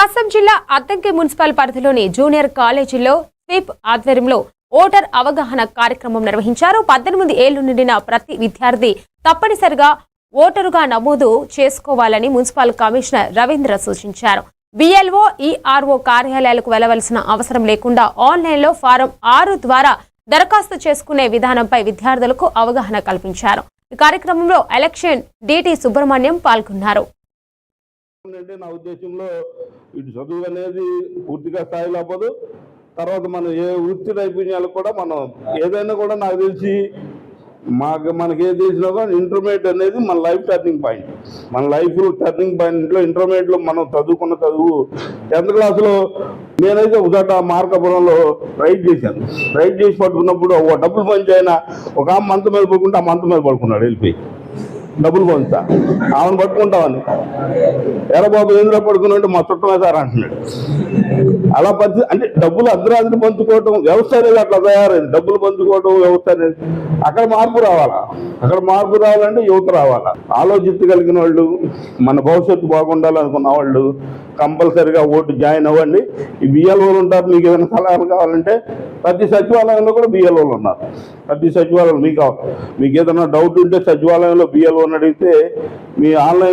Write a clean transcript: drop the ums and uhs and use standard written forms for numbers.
ప్రకాశం జిల్లా అద్దంకి మున్సిపల్ పరిధిలోని జూనియర్ కాలేజీలో స్వీప్ ఆధ్వర్యంలో ఓటర్ అవగాహన కార్యక్రమం నిర్వహించారు. 18 ఏళ్లు నిండిన ప్రతి విద్యార్థి తప్పనిసరిగా ఓటరుగా నమోదు చేసుకోవాలని మున్సిపల్ కమిషనర్ రవీంద్ర సూచించారు. బిఎల్ఓ, ఈఆర్ఓ కార్యాలయాలకు వెళ్లవలసిన అవసరం లేకుండా ఆన్లైన్లో ఫారం 6 ద్వారా దరఖాస్తు చేసుకునే విధానంపై విద్యార్థులకు అవగాహన కల్పించారు. ఈ కార్యక్రమంలో ఎలక్షన్ డిటి సుబ్రహ్మణ్యం పాల్గొన్నారు. నా ఉద్దేశంలో ఇటు చదువు అనేది పూర్తిగా స్థాయిలో అవ్వదు. తర్వాత మనం ఏ వృత్తి నైపుణ్యాలు కూడా మనం ఏదైనా కూడా నాకు తెలిసి మనకి ఏది తెలిసినా కూడా ఇంటర్మీడియట్ అనేది మన లైఫ్ టర్నింగ్ పాయింట్. మన లైఫ్ టర్నింగ్ పాయింట్లో ఇంటర్మీడియట్లో మనం చదువుకున్న చదువు 10th క్లాస్లో నేనైతే ఉదట మార్కాపురంలో రైడ్ చేశాను. రైడ్ చేసి పట్టుకున్నప్పుడు ఒక డబ్బులు పంచి అయినా ఒక మంత మీద పడుకుంటే ఆ మంత మీద పడుకున్నాడు వెళ్ళిపోయి. డబ్బులు పంచుతా ఆమెను పట్టుకుంటామని ఎరా బాబు ఏంద్రా పడుకున్నట్టు మా చుట్టమే సార్ అంటున్నాడు. అలా పరిస్థితి అంటే డబ్బులు అర్ధరాత్రి పంచుకోవటం వ్యవస్థ అనేది అట్లా తయారైంది. డబ్బులు పంచుకోవటం వ్యవస్థ అనేది అక్కడ మార్పు రావాలా. అక్కడ మార్పు రావాలంటే యువత రావాలా. ఆలోచించగలిగిన వాళ్ళు, మన భవిష్యత్తు బాగుండాలనుకున్న వాళ్ళు కంపల్సరిగా ఓటు జాయిన్ అవ్వండి. ఈ బిఎల్ఓలు ఉంటారు. మీకు ఏదైనా సలహాలు కావాలంటే ప్రతి సచివాలయంలో కూడా బిఎల్ఓలు ఉన్నారు. ప్రతి సచివాలయం మీకు ఏదైనా డౌట్ ఉంటే సచివాలయంలో బిఎల్ఓని అడిగితే మీ ఆన్లైన్లో